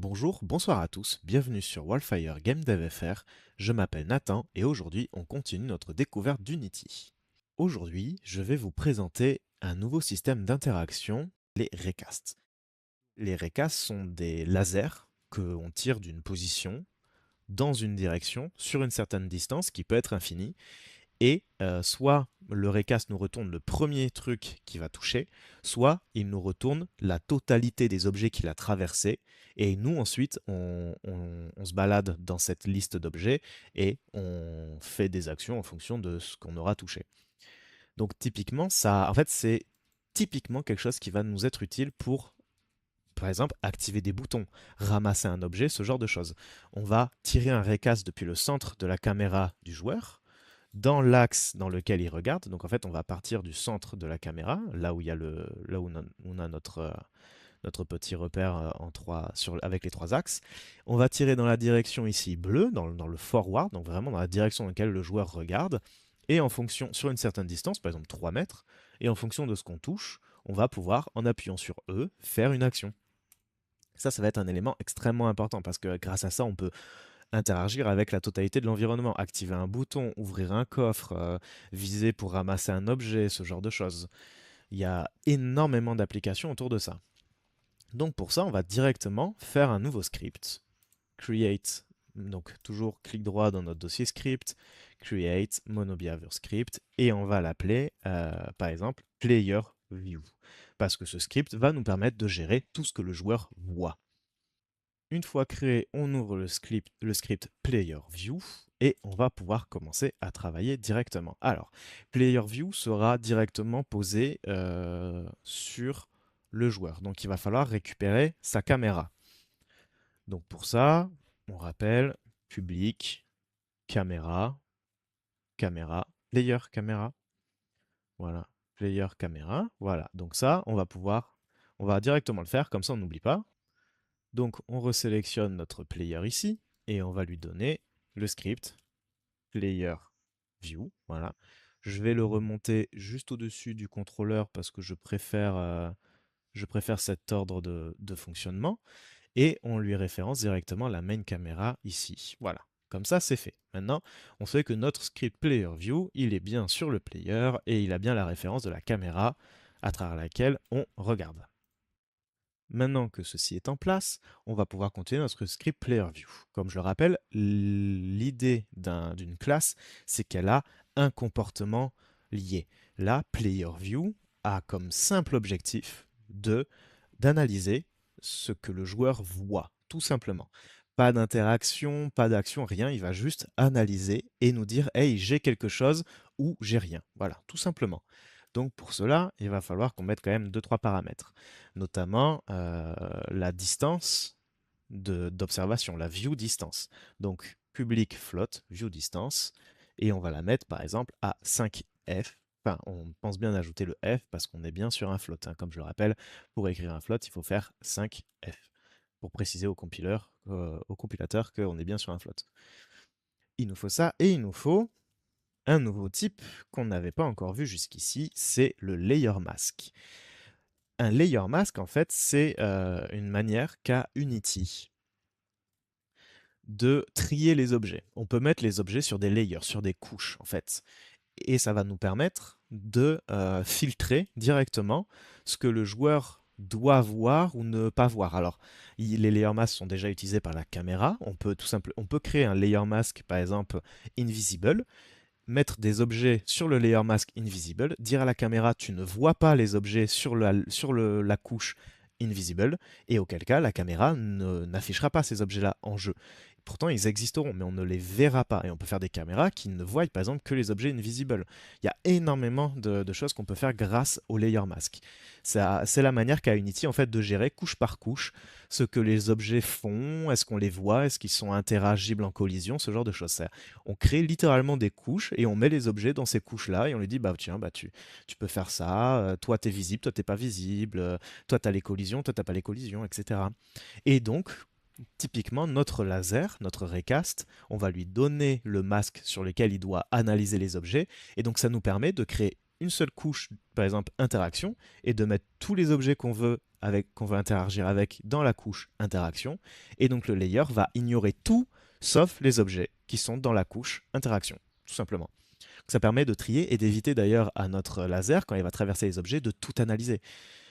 Bonjour, bonsoir à tous, bienvenue sur Wildfire Game Dev FR. Je m'appelle Nathan et aujourd'hui on continue notre découverte d'Unity. Aujourd'hui, je vais vous présenter un nouveau système d'interaction, les raycasts. Les raycasts sont des lasers que on tire d'une position dans une direction sur une certaine distance qui peut être infinie et soit le raycast nous retourne le premier truc qui va toucher, soit il nous retourne la totalité des objets qu'il a traversés. Et nous, ensuite, on se balade dans cette liste d'objets et on fait des actions en fonction de ce qu'on aura touché. Donc typiquement, ça, en fait, c'est typiquement quelque chose qui va nous être utile pour, par exemple, activer des boutons, ramasser un objet, ce genre de choses. On va tirer un raycast depuis le centre de la caméra du joueur dans l'axe dans lequel il regarde. Donc en fait, on va partir du centre de la caméra, là où il y a là où on a notre petit repère avec les trois axes. On va tirer dans la direction ici bleue, dans le forward, donc vraiment dans la direction dans laquelle le joueur regarde. Et en fonction, sur une certaine distance, par exemple 3 mètres, et en fonction de ce qu'on touche, on va pouvoir, en appuyant sur E, faire une action. Ça va être un élément extrêmement important parce que grâce à ça, on peut interagir avec la totalité de l'environnement, activer un bouton, ouvrir un coffre, viser pour ramasser un objet, ce genre de choses. Il y a énormément d'applications autour de ça. Donc pour ça, on va directement faire un nouveau script. Create, donc toujours clic droit dans notre dossier script, create monobehavior script, et on va l'appeler par exemple player view. Parce que ce script va nous permettre de gérer tout ce que le joueur voit. Une fois créé, on ouvre le script Player View et on va pouvoir commencer à travailler directement. Alors, Player View sera directement posé sur le joueur. Donc, il va falloir récupérer sa caméra. Donc, pour ça, on rappelle public, caméra, caméra, player caméra. Voilà, player caméra. Voilà, donc ça, on va directement le faire, comme ça on n'oublie pas. Donc on resélectionne notre player ici et on va lui donner le script player view. Voilà. Je vais le remonter juste au-dessus du contrôleur parce que je préfère cet ordre de fonctionnement et on lui référence directement la main caméra ici. Voilà. Comme ça, c'est fait. Maintenant, on sait que notre script player view, il est bien sur le player et il a bien la référence de la caméra à travers laquelle on regarde. Maintenant que ceci est en place, on va pouvoir continuer notre script player view. Comme je le rappelle, l'idée d'une classe, c'est qu'elle a un comportement lié. La player view a comme simple objectif d'analyser ce que le joueur voit, tout simplement. Pas d'interaction, pas d'action, rien. Il va juste analyser et nous dire hey, j'ai quelque chose ou j'ai rien. Voilà, tout simplement. Donc pour cela, il va falloir qu'on mette quand même 2-3 paramètres, notamment la distance d'observation, la view distance. Donc public float, view distance, et on va la mettre par exemple à 5f. Enfin, on pense bien d'ajouter le f parce qu'on est bien sur un float. Hein. Comme je le rappelle, pour écrire un float, il faut faire 5f pour préciser au compilateur qu'on est bien sur un float. Il nous faut ça et il nous faut un nouveau type qu'on n'avait pas encore vu jusqu'ici, c'est le layer mask. Un layer mask, en fait, c'est une manière qu'a Unity de trier les objets. On peut mettre les objets sur des layers, sur des couches, en fait. Et ça va nous permettre de filtrer directement ce que le joueur doit voir ou ne pas voir. Alors, les layer masks sont déjà utilisés par la caméra. On peut créer un layer mask, par exemple, invisible, mettre des objets sur le layer mask invisible, dire à la caméra tu ne vois pas les objets sur la couche invisible, et auquel cas la caméra n'affichera pas ces objets-là en jeu. Pourtant, ils existeront, mais on ne les verra pas. Et on peut faire des caméras qui ne voient, par exemple, que les objets invisibles. Il y a énormément de choses qu'on peut faire grâce au layer mask. C'est la manière qu'a Unity, en fait, de gérer couche par couche ce que les objets font, est-ce qu'on les voit, est-ce qu'ils sont interagibles en collision, ce genre de choses. On crée littéralement des couches et on met les objets dans ces couches-là et on lui dit, bah tiens, tu peux faire ça, toi t'es visible, toi t'es pas visible, toi t'as les collisions, toi t'as pas les collisions, etc. Et donc, typiquement, notre laser, notre raycast, on va lui donner le masque sur lequel il doit analyser les objets, et donc ça nous permet de créer une seule couche, par exemple interaction, et de mettre tous les objets qu'on veut interagir avec dans la couche interaction. Et donc le layer va ignorer tout sauf les objets qui sont dans la couche interaction, tout simplement. Ça permet de trier et d'éviter d'ailleurs à notre laser, quand il va traverser les objets, de tout analyser.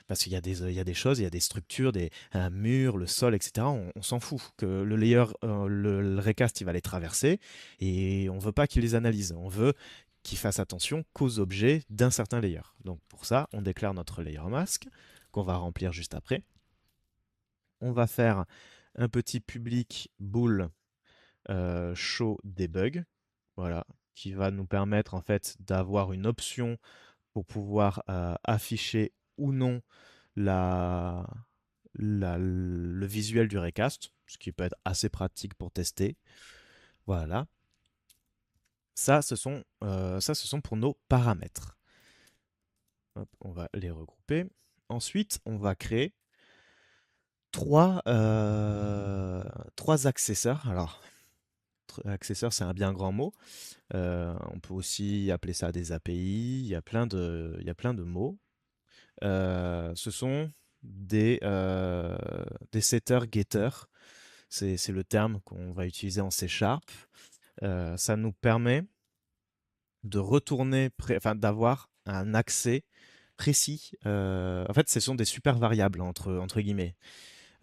Parce il y a des choses, il y a des structures, un mur, le sol, etc. On s'en fout. Que le layer, le recast, il va les traverser et on ne veut pas qu'il les analyse. On veut qu'il fasse attention qu'aux objets d'un certain layer. Donc pour ça, on déclare notre layer mask qu'on va remplir juste après. On va faire un petit public bool show debug, voilà, qui va nous permettre en fait d'avoir une option pour pouvoir afficher ou non la, le visuel du recast, ce qui peut être assez pratique pour tester. Voilà. Ça, ce sont pour nos paramètres. Hop, on va les regrouper. Ensuite, on va créer trois accesseurs. Alors, accesseurs, c'est un bien grand mot. On peut aussi appeler ça des API. Il y a plein de mots. Ce sont des setters-getters. C'est le terme qu'on va utiliser en C#. Ça nous permet de retourner, enfin, d'avoir un accès précis. En fait, ce sont des super variables entre guillemets.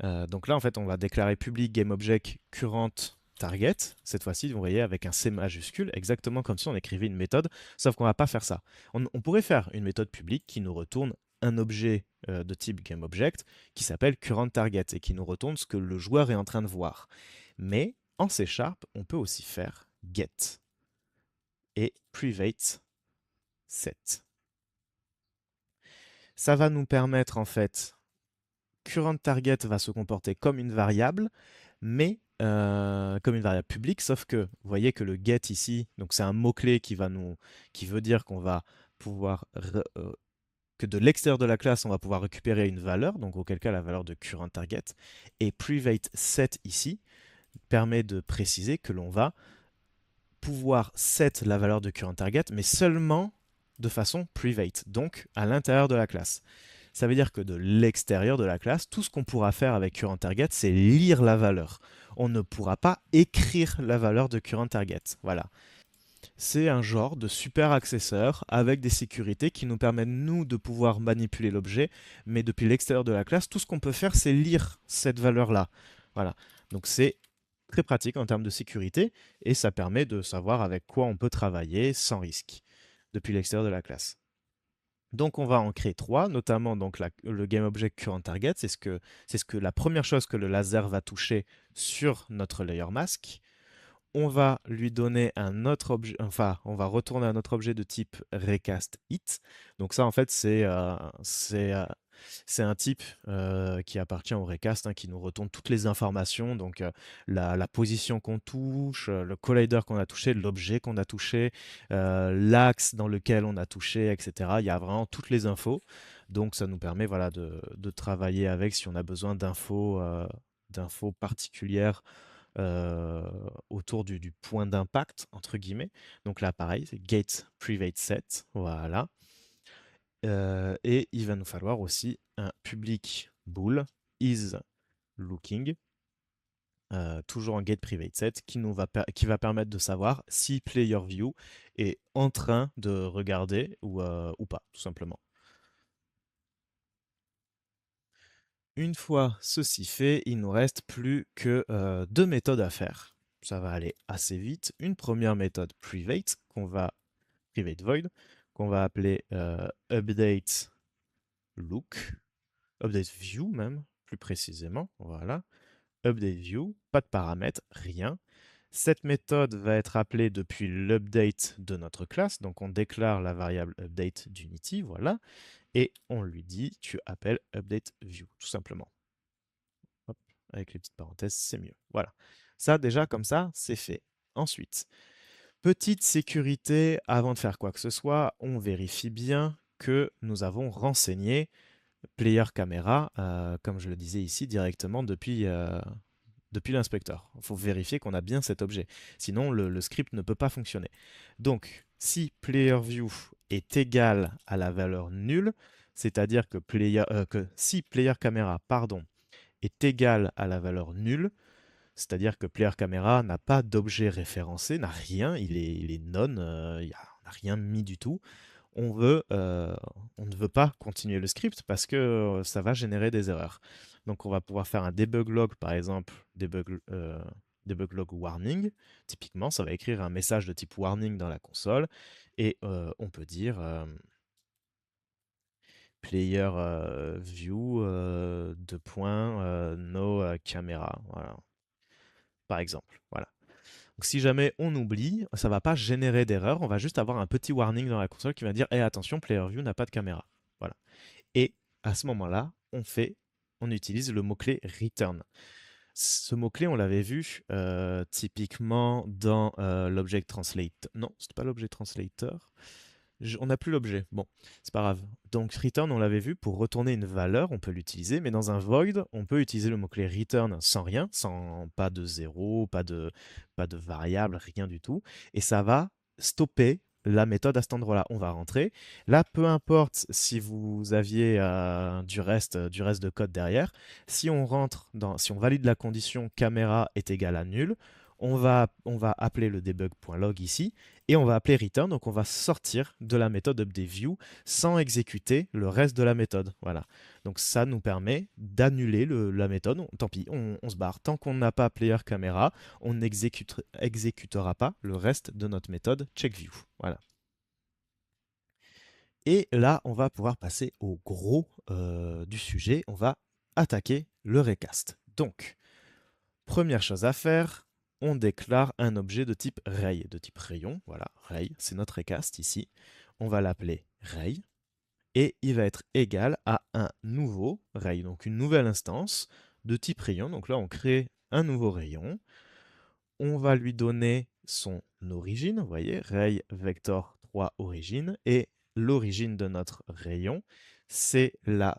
Donc là, en fait, on va déclarer public GameObject current target. Cette fois-ci, vous voyez, avec un C majuscule, exactement comme si on écrivait une méthode, sauf qu'on ne va pas faire ça. On pourrait faire une méthode publique qui nous retourne un objet de type GameObject qui s'appelle currentTarget et qui nous retourne ce que le joueur est en train de voir. Mais en C#, on peut aussi faire get et private set. Ça va nous permettre en fait, currentTarget va se comporter comme une variable, mais comme une variable publique, sauf que vous voyez que le get ici, donc c'est un mot-clé qui veut dire qu'on va pouvoir que de l'extérieur de la classe, on va pouvoir récupérer une valeur, donc auquel cas la valeur de currentTarget, et private set ici permet de préciser que l'on va pouvoir set la valeur de currentTarget, mais seulement de façon private, donc à l'intérieur de la classe. Ça veut dire que de l'extérieur de la classe, tout ce qu'on pourra faire avec currentTarget, c'est lire la valeur. On ne pourra pas écrire la valeur de currentTarget. Voilà. C'est un genre de super accesseur avec des sécurités qui nous permettent, nous, de pouvoir manipuler l'objet, mais depuis l'extérieur de la classe, tout ce qu'on peut faire, c'est lire cette valeur-là. Voilà. Donc c'est très pratique en termes de sécurité et ça permet de savoir avec quoi on peut travailler sans risque depuis l'extérieur de la classe. Donc on va en créer trois, notamment donc le GameObject currentTarget, c'est ce que la première chose que le laser va toucher sur notre layer mask. On va lui donner un autre objet, enfin, on va retourner un autre objet de type recastIt. Donc ça, en fait, c'est un type qui appartient au recast, hein, qui nous retourne toutes les informations, donc la position qu'on touche, le collider qu'on a touché, l'objet qu'on a touché, l'axe dans lequel on a touché, etc. Il y a vraiment toutes les infos. Donc ça nous permet, voilà, de travailler avec si on a besoin d'infos particulières autour du point d'impact, entre guillemets. Donc là, pareil, c'est gate private set, voilà. Et il va nous falloir aussi un public bool is looking, toujours en gate private set, qui va permettre de savoir si player view est en train de regarder ou pas, tout simplement. Une fois ceci fait, il nous reste plus que deux méthodes à faire. Ça va aller assez vite. Une première méthode private private void qu'on va appeler update look, update view même plus précisément. Voilà, update view, pas de paramètres, rien. Cette méthode va être appelée depuis l'update de notre classe, donc on déclare la variable update d'Unity, voilà, et on lui dit tu appelles update view, tout simplement. Hop, avec les petites parenthèses, c'est mieux. Voilà. Ça, déjà, comme ça, c'est fait. Ensuite, petite sécurité, avant de faire quoi que ce soit, on vérifie bien que nous avons renseigné Player Camera, comme je le disais ici, directement depuis l'inspecteur. Il faut vérifier qu'on a bien cet objet. Sinon, le script ne peut pas fonctionner. Donc, si playerView est égal à la valeur nulle, c'est-à-dire que, si playerCamera, pardon, est égal à la valeur nulle, c'est-à-dire que playerCamera n'a pas d'objet référencé, n'a rien, il est non, on n'a rien mis du tout. On ne veut pas continuer le script parce que ça va générer des erreurs. Donc on va pouvoir faire un debug log, par exemple, debug log warning. Typiquement, ça va écrire un message de type warning dans la console et on peut dire player view no camera, voilà, par exemple. Voilà. Donc si jamais on oublie, ça ne va pas générer d'erreur, on va juste avoir un petit warning dans la console qui va dire hey, attention, player view n'a pas de caméra. Voilà. Et à ce moment-là, on utilise le mot-clé return. Ce mot-clé, on l'avait vu typiquement dans l'object translator. Non, c'était pas l'objet translator. On n'a plus l'objet. Bon, c'est pas grave. Donc return, on l'avait vu pour retourner une valeur, on peut l'utiliser, mais dans un void, on peut utiliser le mot-clé return sans rien, sans pas de zéro, pas de variable, rien du tout. Et ça va stopper la méthode à cet endroit-là. On va rentrer. Là, peu importe si vous aviez du reste de code derrière, si on valide la condition caméra est égale à nul, on va appeler le debug.log ici et on va appeler return, donc on va sortir de la méthode updateView sans exécuter le reste de la méthode. Voilà. Donc ça nous permet d'annuler la méthode. Tant pis, on se barre. Tant qu'on n'a pas player camera, on n'exécutera pas le reste de notre méthode checkView. Voilà. Et là, on va pouvoir passer au gros du sujet. On va attaquer le recast. Donc, première chose à faire, on déclare un objet de type ray, de type rayon. Voilà, ray, c'est notre recast ici. On va l'appeler ray et il va être égal à un nouveau ray, donc une nouvelle instance de type rayon. Donc là, on crée un nouveau rayon. On va lui donner son origine, vous voyez, ray vector 3 origine, et l'origine de notre rayon, c'est la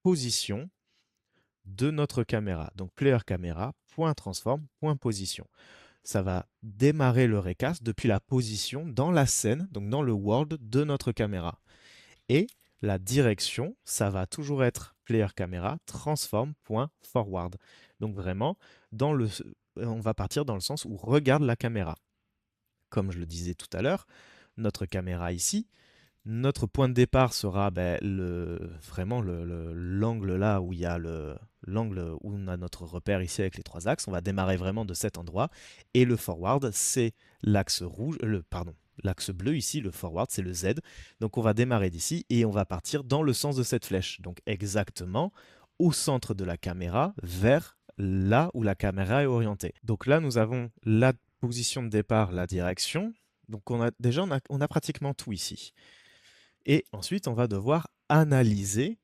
position de notre caméra. Donc player caméra, point transform, point position. Ça va démarrer le recast depuis la position dans la scène, donc dans le world de notre caméra. Et la direction, ça va toujours être player caméra transform.forward. Donc vraiment, on va partir dans le sens où regarde la caméra. Comme je le disais tout à l'heure, notre caméra ici, notre point de départ sera vraiment l'angle là où il y a l'angle où on a notre repère ici avec les trois axes. On va démarrer vraiment de cet endroit. Et le forward, c'est l'axe rouge, l'axe bleu ici, le forward, c'est le Z. Donc on va démarrer d'ici et on va partir dans le sens de cette flèche. Donc exactement au centre de la caméra, vers là où la caméra est orientée. Donc là, nous avons la position de départ, la direction. Donc on a pratiquement tout ici. Et ensuite, on va devoir analyser,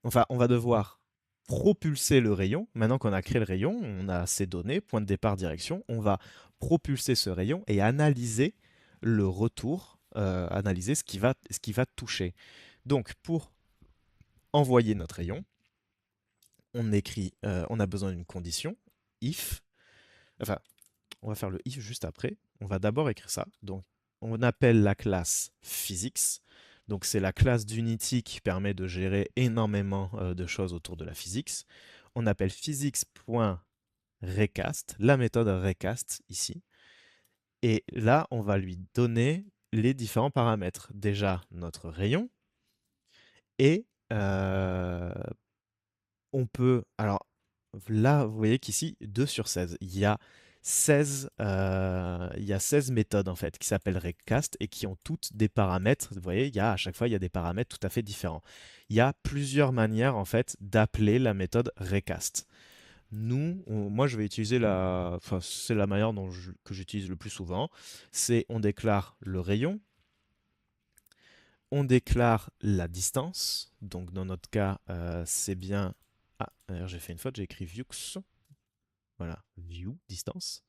enfin, on va devoir propulser le rayon. Maintenant qu'on a créé le rayon, on a ces données, point de départ, direction, on va propulser ce rayon et analyser le retour, analyser ce qui va toucher. Donc, pour envoyer notre rayon, on a besoin d'une condition, if, enfin, on va faire le if juste après. On va d'abord écrire ça. Donc, on appelle la classe physics. Donc, c'est la classe d'Unity qui permet de gérer énormément de choses autour de la physics. On appelle physics.recast, la méthode recast ici. Et là, on va lui donner les différents paramètres. Déjà, notre rayon. Et on peut... Alors, là, vous voyez qu'ici, 2 sur 16. Il y a 16 méthodes en fait qui s'appellent recast et qui ont toutes des paramètres. Vous voyez, à chaque fois, il y a des paramètres tout à fait différents. Il y a plusieurs manières en fait d'appeler la méthode recast. Moi, je vais utiliser enfin, c'est la manière que j'utilise le plus souvent. C'est on déclare le rayon, on déclare la distance. Donc, dans notre cas, c'est bien. Ah, d'ailleurs, j'ai fait une faute, j'ai écrit views. Voilà, view, distance.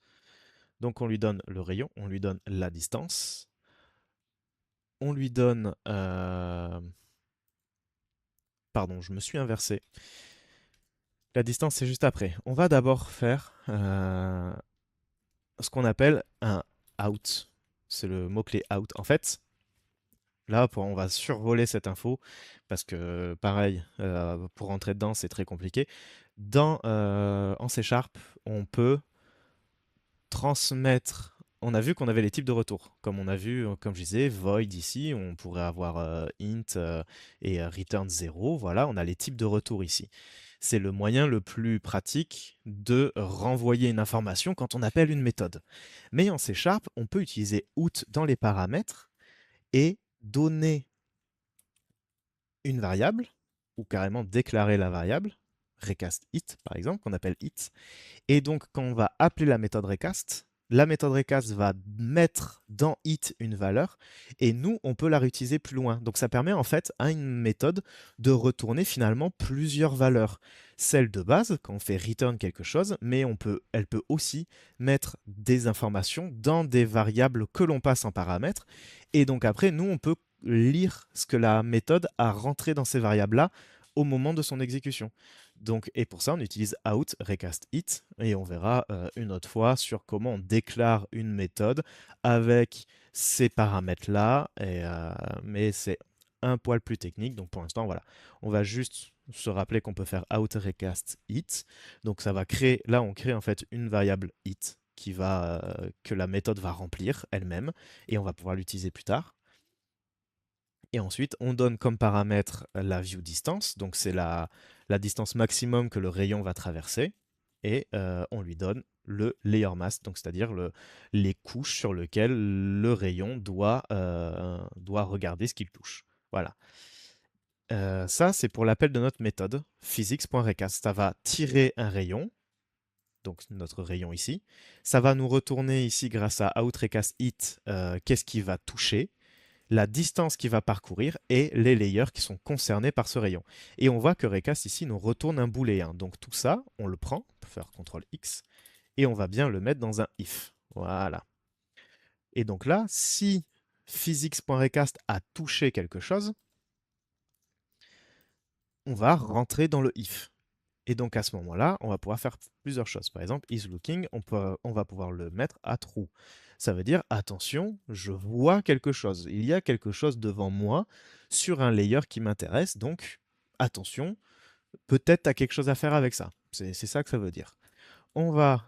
Donc on lui donne le rayon, on lui donne la distance, on lui donne... Pardon, je me suis inversé. La distance, c'est juste après. On va d'abord faire ce qu'on appelle un out. c'est le mot-clé out. En fait, là, on va survoler cette info parce que, pareil, pour rentrer dedans, c'est très compliqué. En C Sharp, on peut transmettre. On a vu qu'on avait les types de retour. Comme on a vu, comme je disais, void ici, on pourrait avoir int et return 0. Voilà, on a les types de retour ici. C'est le moyen le plus pratique de renvoyer une information quand on appelle une méthode. Mais en C Sharp, on peut utiliser out dans les paramètres et donner une variable, ou carrément déclarer la variable, recast it par exemple, qu'on appelle it. Et donc quand on va appeler la méthode recast va mettre dans it une valeur et nous, on peut la réutiliser plus loin. Donc ça permet en fait à une méthode de retourner finalement plusieurs valeurs. Celle de base, quand on fait return quelque chose, mais elle peut aussi mettre des informations dans des variables que l'on passe en paramètres. Et donc après, nous, on peut lire ce que la méthode a rentré dans ces variables-là au moment de son exécution. Donc, et pour ça, on utilise out, recast it, et on verra une autre fois sur comment on déclare une méthode avec ces paramètres-là, mais c'est un poil plus technique. Donc pour l'instant, voilà, on va juste se rappeler qu'on peut faire out, recast it. Donc ça va créer, là on crée en fait une variable it que la méthode va remplir elle-même, et on va pouvoir l'utiliser plus tard. Et ensuite, on donne comme paramètre la view distance, donc c'est la distance maximum que le rayon va traverser, et on lui donne le layer mask, donc c'est-à-dire les couches sur lesquelles le rayon doit regarder ce qu'il touche. Voilà. Ça, c'est pour l'appel de notre méthode physics.recast. Ça va tirer un rayon, donc notre rayon ici. Ça va nous retourner ici grâce à outRecastIt qu'est-ce qui va toucher, la distance qu'il va parcourir et les layers qui sont concernés par ce rayon. Et on voit que recast ici nous retourne un booléen. Donc tout ça, on le prend, on peut faire CTRL X, et on va bien le mettre dans un if. Voilà. Et donc là, si physics.recast a touché quelque chose, on va rentrer dans le if. Et donc à ce moment-là, on va pouvoir faire plusieurs choses. Par exemple, isLooking, on va pouvoir le mettre à true. Ça veut dire, attention, je vois quelque chose. Il y a quelque chose devant moi sur un layer qui m'intéresse. Donc, attention, peut-être tu as quelque chose à faire avec ça. C'est ça que ça veut dire. On va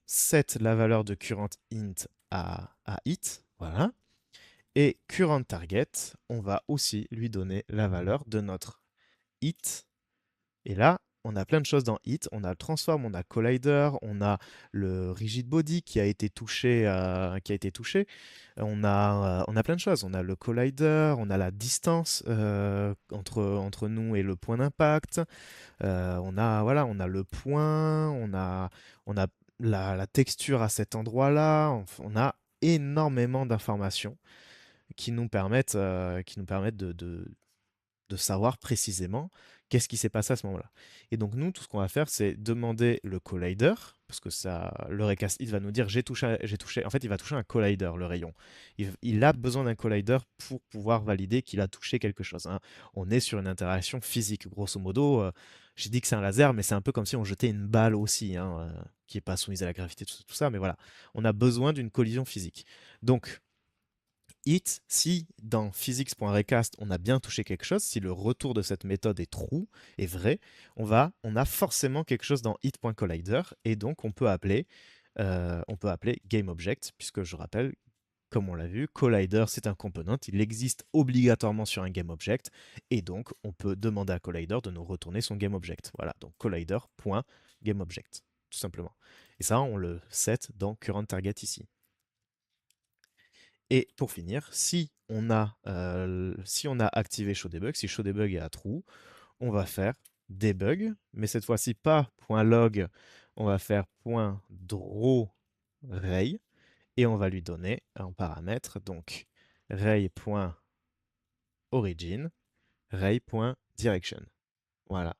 set la valeur de current int à it. Voilà. Et current target, on va aussi lui donner la valeur de notre it. Et là, on a plein de choses dans Hit. On a le transform, on a collider, on a le rigid body qui a été touché. On a plein de choses. On a le collider, on a la distance entre nous et le point d'impact. On a le point, on a la texture à cet endroit-là. On a énormément d'informations qui nous permettent de savoir précisément qu'est-ce qui s'est passé à ce moment-là. Et donc nous, tout ce qu'on va faire, c'est demander le collider, parce que le recast it va nous dire j'ai touché. En fait, il va toucher un collider, le rayon. Il a besoin d'un collider pour pouvoir valider qu'il a touché quelque chose, hein. On est sur une interaction physique, grosso modo. J'ai dit que c'est un laser, mais c'est un peu comme si on jetait une balle aussi, hein, qui n'est pas soumise à la gravité, tout ça, mais voilà. On a besoin d'une collision physique. Donc, it, si dans physics.recast on a bien touché quelque chose, si le retour de cette méthode est true, est vrai, on a forcément quelque chose dans it.collider et donc on peut appeler GameObject, puisque je rappelle, comme on l'a vu, Collider c'est un component, il existe obligatoirement sur un GameObject et donc on peut demander à Collider de nous retourner son GameObject. Voilà, donc collider.GameObject, tout simplement. Et ça, on le set dans currentTarget ici. Et pour finir, si on a activé showDebug, si showDebug est à true, on va faire debug, mais cette fois-ci pas .log, on va faire .drawRay et on va lui donner un paramètre, donc ray.origin, ray.direction. Voilà.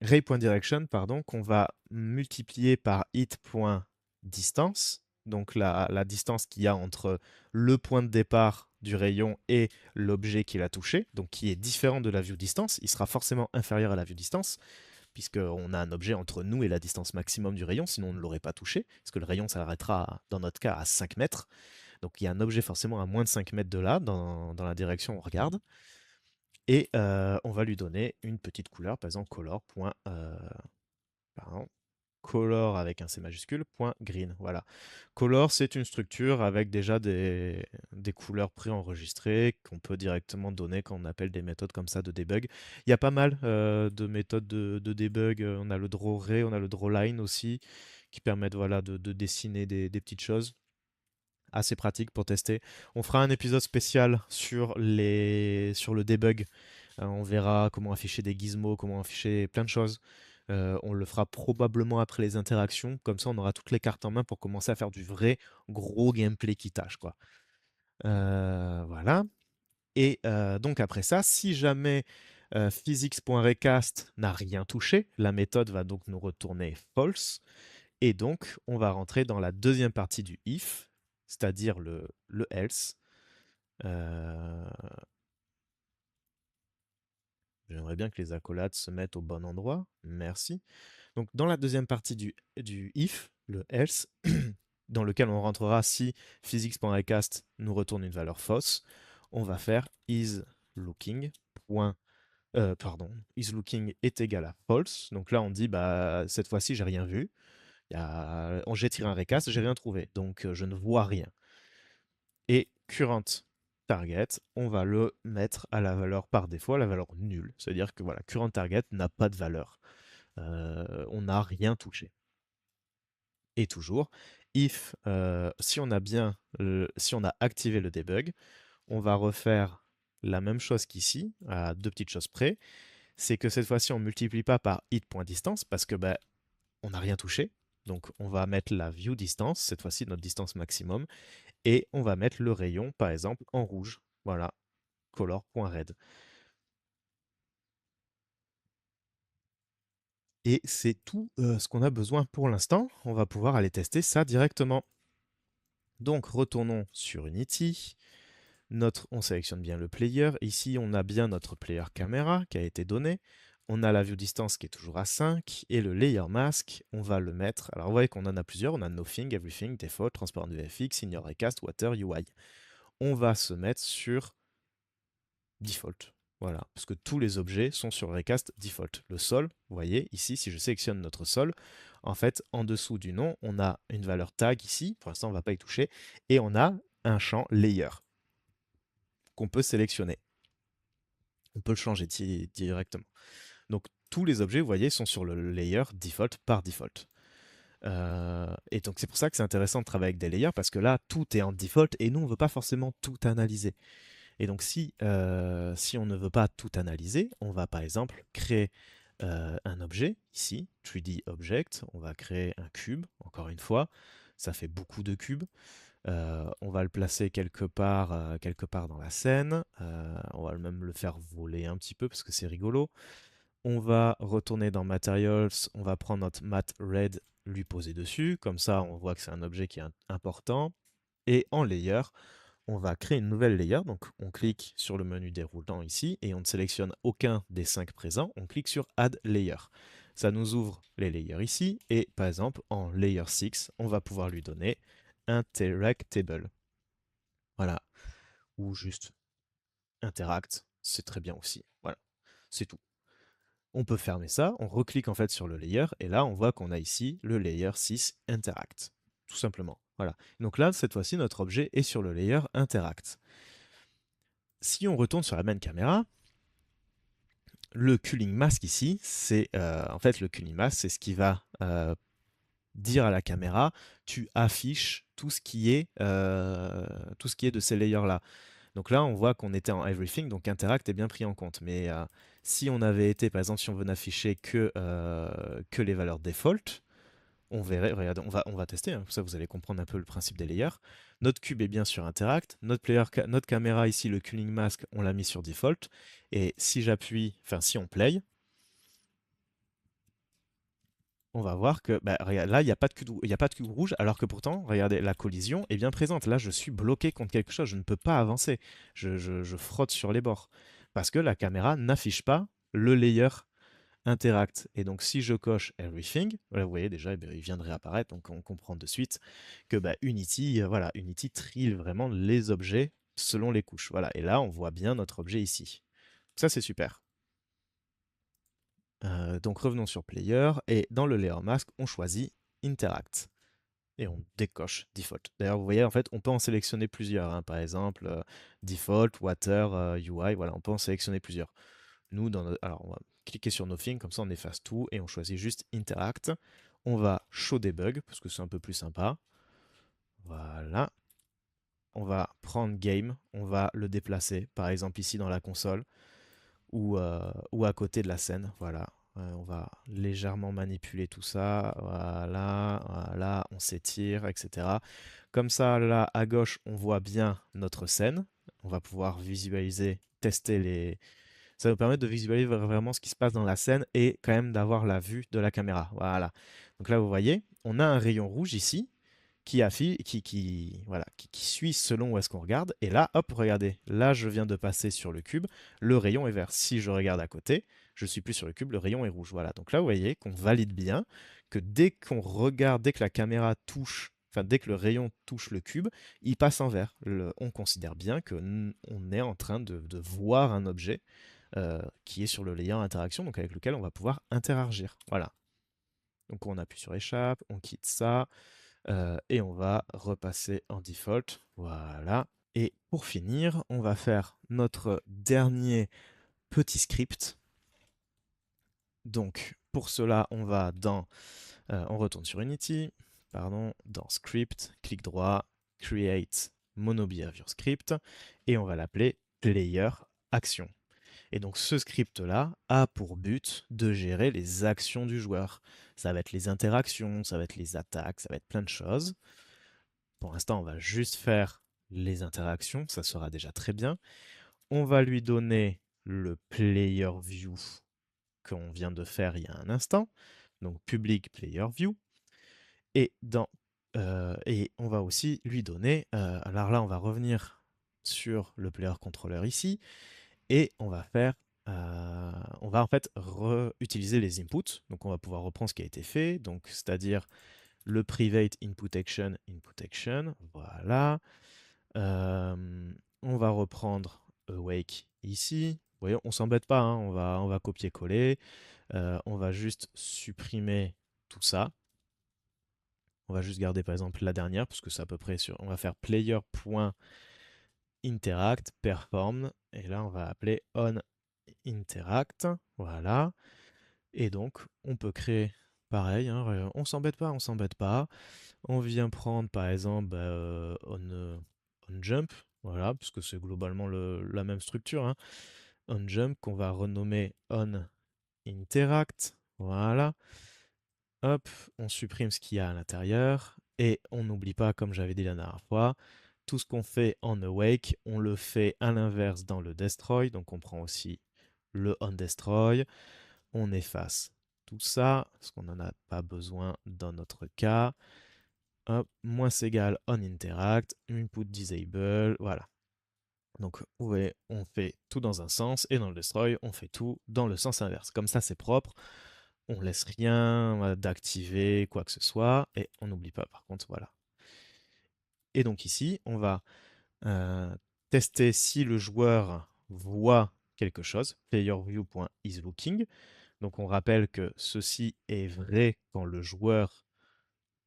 Ray.direction, pardon, qu'on va multiplier par it.distance, donc la distance qu'il y a entre le point de départ du rayon et l'objet qu'il a touché, donc qui est différent de la view distance, il sera forcément inférieur à la view distance, puisqu'on a un objet entre nous et la distance maximum du rayon, sinon on ne l'aurait pas touché, parce que le rayon s'arrêtera, dans notre cas, à 5 mètres. Donc il y a un objet forcément à moins de 5 mètres de là, dans la direction où on regarde. Et on va lui donner une petite couleur, par exemple color. Pardon, color avec un C majuscule, point green. Voilà. Color, c'est une structure avec déjà des couleurs préenregistrées qu'on peut directement donner quand on appelle des méthodes comme ça de debug. Il y a pas mal de méthodes de debug. On a le drawRay, on a le drawLine aussi, qui permettent voilà, de dessiner des petites choses. Assez pratique pour tester. On fera un épisode spécial sur le debug. On verra comment afficher des gizmos, comment afficher plein de choses. On le fera probablement après les interactions. Comme ça, on aura toutes les cartes en main pour commencer à faire du vrai gros gameplay qui tâche, quoi. Voilà. Et donc après ça, si jamais physics.recast n'a rien touché, la méthode va donc nous retourner false. Et donc, on va rentrer dans la deuxième partie du if, c'est-à-dire le else. Euh, J'aimerais bien que les accolades se mettent au bon endroit. Merci. Donc, dans la deuxième partie du if, le else, dans lequel on rentrera si physics.recast nous retourne une valeur fausse, on va faire isLooking. IsLooking est égal à false. Donc là, on dit, bah, cette fois-ci, j'ai rien vu. J'ai tiré un recast, j'ai rien trouvé. Donc, je ne vois rien. Et current target, on va le mettre à la valeur par défaut, à la valeur nulle. C'est-à-dire que voilà, current target n'a pas de valeur. On n'a rien touché. Et toujours, if, si on a activé le debug, on va refaire la même chose qu'ici, à deux petites choses près. C'est que cette fois-ci, on ne multiplie pas par hit.distance parce que bah, on n'a rien touché. Donc on va mettre la view distance, cette fois-ci notre distance maximum, et on va mettre le rayon, par exemple, en rouge. Voilà, color.red. Et c'est tout ce qu'on a besoin pour l'instant. On va pouvoir aller tester ça directement. Donc retournons sur Unity. On sélectionne bien le player. Ici, on a bien notre player caméra qui a été donné. On a la view distance qui est toujours à 5 et le layer mask, on va le mettre. Alors vous voyez qu'on en a plusieurs. On a Nothing, Everything, Default, Transparent VFX, Ignore Recast, Water, UI. On va se mettre sur Default. Voilà, parce que tous les objets sont sur Recast Default. Le sol, vous voyez, ici, si je sélectionne notre sol, en fait, en dessous du nom, on a une valeur tag ici, pour l'instant, on ne va pas y toucher, et on a un champ layer qu'on peut sélectionner. On peut le changer directement. Donc, tous les objets, vous voyez, sont sur le layer default par default. Et donc, c'est pour ça que c'est intéressant de travailler avec des layers, parce que là, tout est en default, et nous, on ne veut pas forcément tout analyser. Et donc, si on ne veut pas tout analyser, on va par exemple créer un objet, ici, 3D Object, on va créer un cube, encore une fois, ça fait beaucoup de cubes. On va le placer quelque part dans la scène, on va même le faire voler un petit peu parce que c'est rigolo. On va retourner dans Materials, on va prendre notre Matte Red, lui poser dessus, comme ça on voit que c'est un objet qui est important. Et en Layer, on va créer une nouvelle layer. Donc, on clique sur le menu déroulant ici et on ne sélectionne aucun des 5 présents. On clique sur Add Layer. Ça nous ouvre les layers ici. Et par exemple, en Layer 6, on va pouvoir lui donner Interactable. Voilà. Ou juste Interact. C'est très bien aussi. Voilà. C'est tout. On peut fermer ça. On reclique en fait sur le layer. Et là, on voit qu'on a ici le Layer 6 Interact. Tout simplement. Voilà. Donc là, cette fois-ci, notre objet est sur le layer Interact. Si on retourne sur la main caméra, le culling mask ici, c'est en fait le culling mask, c'est ce qui va dire à la caméra, tu affiches tout ce qui est de ces layers là. Donc là, on voit qu'on était en everything, donc interact est bien pris en compte. Mais si on avait été, par exemple, si on veut n'afficher que les valeurs default, on verrait, regardez, on va tester, hein, comme ça vous allez comprendre un peu le principe des layers. Notre cube est bien sur Interact, notre caméra ici, le culling mask, on l'a mis sur Default, et si si on play, on va voir que bah, regarde, là, il n'y a pas de cube rouge, alors que pourtant, regardez, la collision est bien présente. Là, je suis bloqué contre quelque chose, je ne peux pas avancer. Je frotte sur les bords, parce que la caméra n'affiche pas le layer interact. Et donc, si je coche everything, voilà, vous voyez déjà, eh bien, il vient de réapparaître. Donc, on comprend de suite que bah, Unity, voilà, Unity trie vraiment les objets selon les couches. Voilà. Et là, on voit bien notre objet ici. Ça, c'est super. Donc, revenons sur Player. Et dans le Layer Mask, on choisit Interact. Et on décoche Default. D'ailleurs, vous voyez, en fait, on peut en sélectionner plusieurs, hein. Par exemple, Default, Water, UI, voilà, on peut en sélectionner plusieurs. Nous, alors, on va cliquer sur Nothing, comme ça on efface tout et on choisit juste Interact. On va Show Debug, parce que c'est un peu plus sympa. Voilà. On va prendre Game, on va le déplacer, par exemple ici dans la console, ou à côté de la scène. Voilà. On va légèrement manipuler tout ça. Voilà, voilà, on s'étire, etc. Comme ça, là, à gauche, on voit bien notre scène. On va pouvoir visualiser, tester les, ça nous permet de visualiser vraiment ce qui se passe dans la scène et quand même d'avoir la vue de la caméra. Voilà. Donc là, vous voyez, on a un rayon rouge ici qui suit selon où est-ce qu'on regarde. Et là, hop, regardez, là, je viens de passer sur le cube, le rayon est vert. Si je regarde à côté, je suis plus sur le cube, le rayon est rouge. Voilà. Donc là, vous voyez qu'on valide bien que dès qu'on regarde, dès que la caméra touche, enfin dès que le rayon touche le cube, il passe en vert. On considère bien qu'on est en train de voir un objet qui est sur le layer interaction, donc avec lequel on va pouvoir interagir. Voilà. Donc on appuie sur échappe, on quitte ça, et on va repasser en default. Voilà. Et pour finir, on va faire notre dernier petit script. Donc pour cela, on va on retourne sur Unity, pardon, dans Script, clic droit, Create MonoBehavior Script, et on va l'appeler Player Action. Et donc ce script-là a pour but de gérer les actions du joueur. Ça va être les interactions, ça va être les attaques, ça va être plein de choses. Pour l'instant, on va juste faire les interactions, ça sera déjà très bien. On va lui donner le player view qu'on vient de faire il y a un instant, donc public player view. Et, et on va aussi lui donner, alors là on va revenir sur le player controller ici, et on va faire, on va en fait utiliser les inputs. Donc on va pouvoir reprendre ce qui a été fait, donc c'est-à-dire le private input action, voilà. On va reprendre awake ici. Vous voyez, on s'embête pas, hein, on va copier-coller. On va juste supprimer tout ça. On va juste garder par exemple la dernière, parce que c'est à peu près sûr. On va faire player.interact perform, et là on va appeler onInteract. Voilà. Et donc on peut créer pareil, hein, on s'embête pas, on s'embête pas. On vient prendre par exemple on jump, voilà, parce que c'est globalement la même structure, hein. On jump qu'on va renommer on interact, voilà. Hop, on supprime ce qu'il y a à l'intérieur et on n'oublie pas, comme j'avais dit la dernière fois, tout ce qu'on fait en awake, on le fait à l'inverse dans le destroy, donc on prend aussi le on destroy, on efface tout ça, parce qu'on n'en a pas besoin dans notre cas. Hop, moins égal on interact, input disable, voilà. Donc vous voyez, on fait tout dans un sens et dans le destroy, on fait tout dans le sens inverse. Comme ça, c'est propre. On laisse rien d'activer, quoi que ce soit, et on n'oublie pas par contre, voilà. Et donc ici, on va tester si le joueur voit quelque chose, playerView.isLooking. Donc on rappelle que ceci est vrai quand le joueur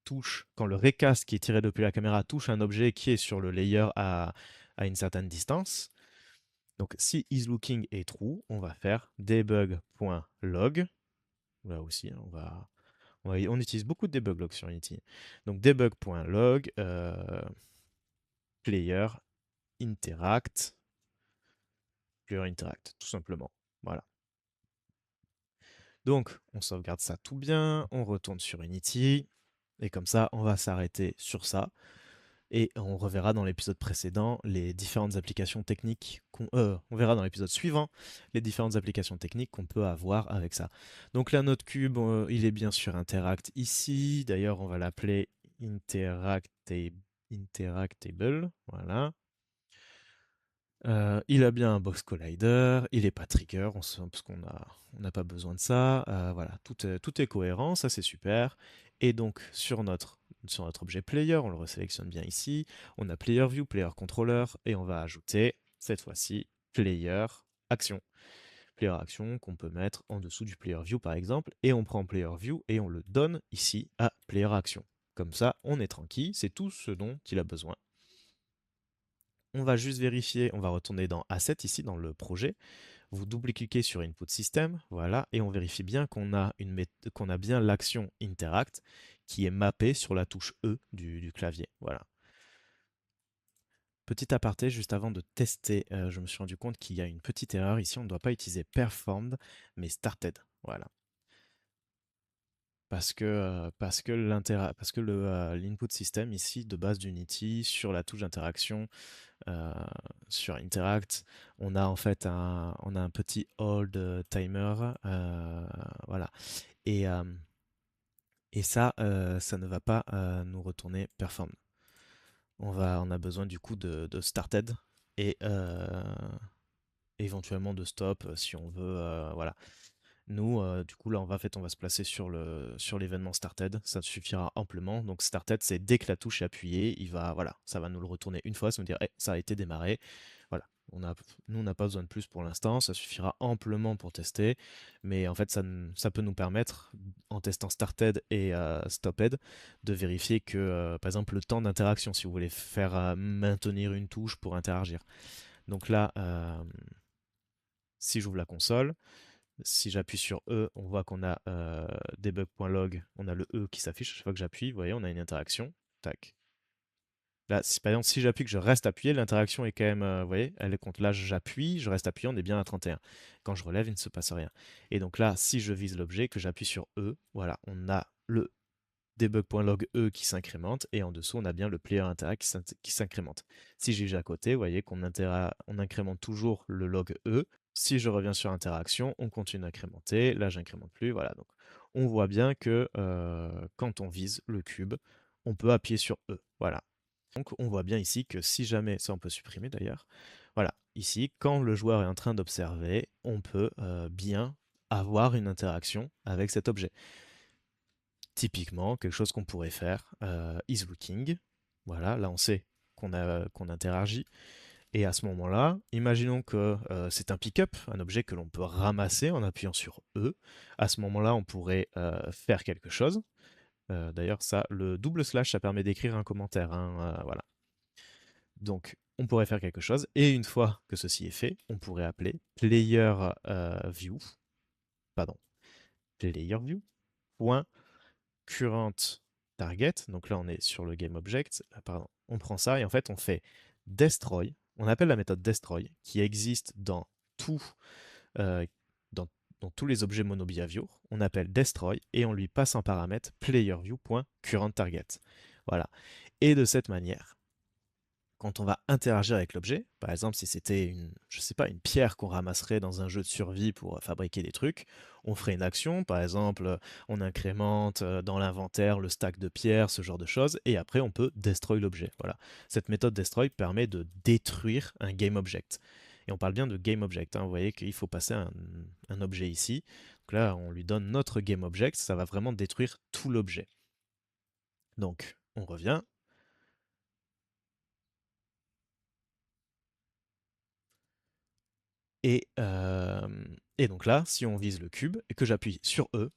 touche, quand le recast qui est tiré depuis la caméra touche un objet qui est sur le layer à une certaine distance. Donc si isLooking est true, on va faire debug.log. Là aussi, hein, on utilise beaucoup de debug log sur Unity. Donc debug.log player interact, tout simplement. Voilà. Donc on sauvegarde ça tout bien, on retourne sur Unity, et comme ça, on va s'arrêter sur ça. Et on reverra dans l'épisode précédent les différentes applications techniques on verra dans l'épisode suivant les différentes applications techniques qu'on peut avoir avec ça. Donc là, notre cube, il est bien sûr interact ici. D'ailleurs, on va l'appeler interactable. Voilà. Il a bien un box collider, il est pas trigger, parce on n'a pas besoin de ça. Voilà, tout est cohérent, ça c'est super. Et donc sur notre objet player, on le resélectionne bien ici. On a player view, player controller, et on va ajouter cette fois-ci player action. Player action qu'on peut mettre en dessous du player view par exemple, et on prend player view et on le donne ici à player action. Comme ça, on est tranquille, c'est tout ce dont il a besoin. On va juste vérifier, on va retourner dans Asset ici dans le projet. Vous double-cliquez sur Input System, voilà, et on vérifie bien qu'on a bien l'action Interact qui est mappée sur la touche E du clavier. Voilà. Petit aparté, juste avant de tester, je me suis rendu compte qu'il y a une petite erreur ici. On ne doit pas utiliser Performed, mais Started. Voilà. Parce que l'input system ici de base d'Unity sur la touche d'interaction euh, sur Interact, on a en fait on a un petit hold timer, voilà. Et, euh, et ça, ça ne va pas nous retourner perform. On a besoin du coup de started et éventuellement de stop si on veut, voilà. Nous, du coup, là, on va se placer sur l'événement started. Ça suffira amplement. Donc, started, c'est dès que la touche est appuyée, voilà, ça va nous le retourner une fois, ça va nous dire, hey, ça a été démarré. Voilà. Nous, on n'a pas besoin de plus pour l'instant. Ça suffira amplement pour tester. Mais en fait, ça peut nous permettre, en testant started et stopped, de vérifier que, par exemple, le temps d'interaction, si vous voulez faire maintenir une touche pour interagir. Donc là, si j'ouvre la console, si j'appuie sur E, on voit qu'on a debug.log, on a le E qui s'affiche à chaque fois que j'appuie. Vous voyez, on a une interaction. Tac. Là, par exemple, si j'appuie, que je reste appuyé, l'interaction est quand même, vous voyez, elle est compte. Là, j'appuie, je reste appuyé, on est bien à 31. Quand je relève, il ne se passe rien. Et donc là, si je vise l'objet, que j'appuie sur E, voilà, on a le debug.log E qui s'incrémente, et en dessous, on a bien le player interact qui s'incrémente. Si j'ai à côté, vous voyez on incrémente toujours le log E. Si je reviens sur interaction, on continue d'incrémenter. Là, j'incrémente plus. Voilà. Donc, on voit bien que quand on vise le cube, on peut appuyer sur E. Voilà. Donc, on voit bien ici que si jamais, ça on peut supprimer d'ailleurs, voilà, ici, quand le joueur est en train d'observer, on peut bien avoir une interaction avec cet objet. Typiquement, quelque chose qu'on pourrait faire, is looking. Voilà, là on sait qu'on interagit. Et à ce moment-là, imaginons que c'est un pick-up, un objet que l'on peut ramasser en appuyant sur E. À ce moment-là, on pourrait faire quelque chose. D'ailleurs, ça, le double slash, ça permet d'écrire un commentaire, hein, voilà. Donc, on pourrait faire quelque chose. Et une fois que ceci est fait, on pourrait appeler player view, pardon, player view, point current target. Donc là, on est sur le game object. Pardon, on prend ça et en fait, on fait destroy. On appelle la méthode destroy qui existe tout, euh, dans, dans tous les objets monobehavior. On appelle destroy et on lui passe en paramètre playerView.currentTarget. Voilà. Et de cette manière, quand on va interagir avec l'objet, par exemple si c'était je sais pas, une pierre qu'on ramasserait dans un jeu de survie pour fabriquer des trucs, on ferait une action, par exemple on incrémente dans l'inventaire le stack de pierres, ce genre de choses, et après on peut destroy l'objet. Voilà. Cette méthode destroy permet de détruire un game object. Et on parle bien de game object, hein. Vous voyez qu'il faut passer un objet ici. Donc là on lui donne notre game object, ça va vraiment détruire tout l'objet. Donc on revient. Et donc là, si on vise le cube et que j'appuie sur E,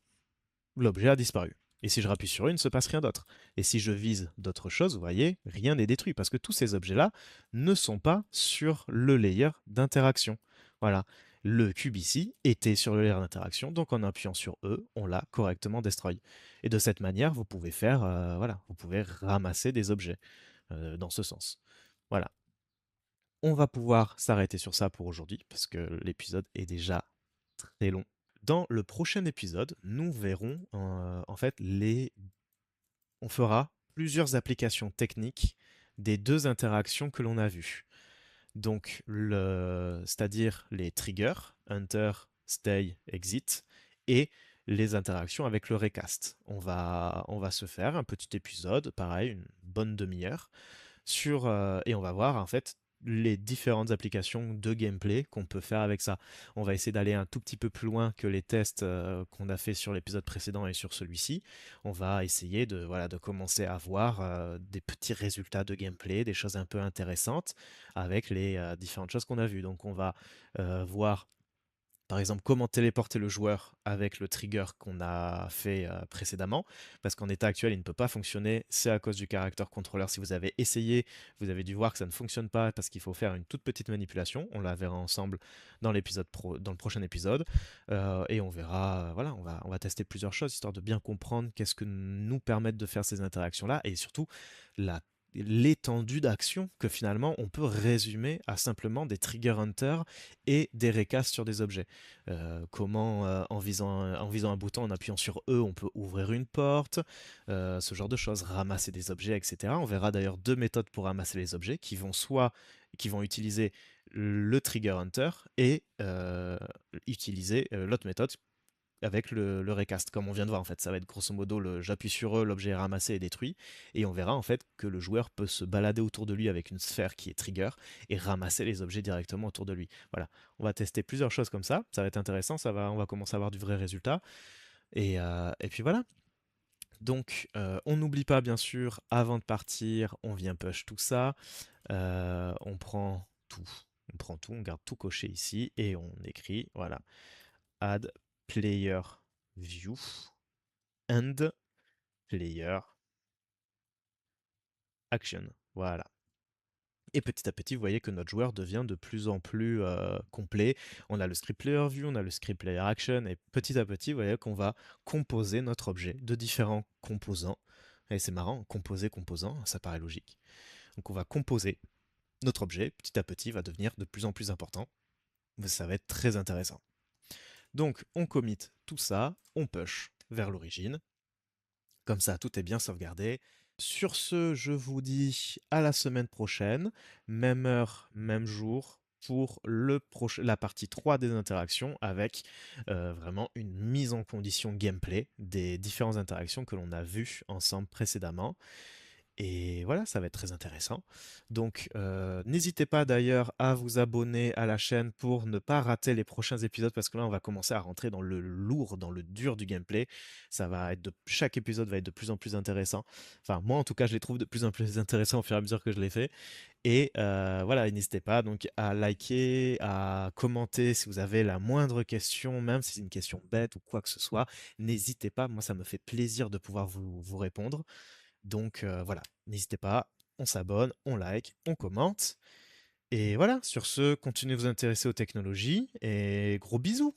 l'objet a disparu. Et si je rappuie sur E, il ne se passe rien d'autre. Et si je vise d'autres choses, vous voyez, rien n'est détruit parce que tous ces objets-là ne sont pas sur le layer d'interaction. Voilà. Le cube ici était sur le layer d'interaction, donc en appuyant sur E, on l'a correctement destroy. Et de cette manière, vous pouvez faire, voilà, vous pouvez ramasser des objets dans ce sens. Voilà. On va pouvoir s'arrêter sur ça pour aujourd'hui, parce que l'épisode est déjà très long. Dans le prochain épisode, nous verrons en fait on fera plusieurs applications techniques des deux interactions que l'on a vues. Donc, c'est-à-dire les triggers, enter, stay, exit, et les interactions avec le recast. On va se faire un petit épisode, pareil, une bonne demi-heure, et on va voir en fait les différentes applications de gameplay qu'on peut faire avec ça. On va essayer d'aller un tout petit peu plus loin que les tests qu'on a fait sur l'épisode précédent et sur celui-ci. On va essayer de, voilà, de commencer à voir des petits résultats de gameplay, des choses un peu intéressantes avec les différentes choses qu'on a vues. Donc on va voir par exemple, comment téléporter le joueur avec le trigger qu'on a fait précédemment, parce qu'en état actuel, il ne peut pas fonctionner, c'est à cause du caractère contrôleur. Si vous avez essayé, vous avez dû voir que ça ne fonctionne pas parce qu'il faut faire une toute petite manipulation. On la verra ensemble dans dans le prochain épisode, et on verra, voilà, on va tester plusieurs choses histoire de bien comprendre qu'est-ce que nous permettent de faire ces interactions-là, et surtout la l'étendue d'action que finalement on peut résumer à simplement des trigger hunters et des recastes sur des objets. Comment en visant un bouton, en appuyant sur E, on peut ouvrir une porte, ce genre de choses, ramasser des objets, etc. On verra d'ailleurs deux méthodes pour ramasser les objets qui vont utiliser le trigger hunter et utiliser l'autre méthode avec le recast, comme on vient de voir en fait. Ça va être grosso modo j'appuie sur eux, l'objet est ramassé et détruit, et on verra en fait que le joueur peut se balader autour de lui avec une sphère qui est trigger et ramasser les objets directement autour de lui. Voilà, on va tester plusieurs choses comme ça va être intéressant, on va commencer à avoir du vrai résultat, et puis voilà. Donc on n'oublie pas bien sûr, avant de partir, on vient push tout ça, on prend tout, on garde tout coché ici, et on écrit, voilà, add player view and player action. Voilà. Et petit à petit, vous voyez que notre joueur devient de plus en plus complet. On a le script player view, on a le script player action, et petit à petit, vous voyez qu'on va composer notre objet de différents composants. Et c'est marrant, composer composant, ça paraît logique. Donc on va composer notre objet, petit à petit, va devenir de plus en plus important. Ça va être très intéressant. Donc on commit tout ça, on push vers l'origine. Comme ça, tout est bien sauvegardé. Sur ce, je vous dis à la semaine prochaine, même heure, même jour, pour la partie 3 des interactions, avec vraiment une mise en condition gameplay des différentes interactions que l'on a vues ensemble précédemment. Et voilà, ça va être très intéressant. Donc, n'hésitez pas d'ailleurs à vous abonner à la chaîne pour ne pas rater les prochains épisodes, parce que là, on va commencer à rentrer dans le lourd, dans le dur du gameplay. Chaque épisode va être de plus en plus intéressant. Enfin, moi, en tout cas, je les trouve de plus en plus intéressants au fur et à mesure que je les fais. Et voilà, n'hésitez pas donc à liker, à commenter si vous avez la moindre question, même si c'est une question bête ou quoi que ce soit. N'hésitez pas, moi, ça me fait plaisir de pouvoir vous répondre. Donc voilà, n'hésitez pas, on s'abonne, on like, on commente. Et voilà, sur ce, continuez de vous intéresser aux technologies et gros bisous.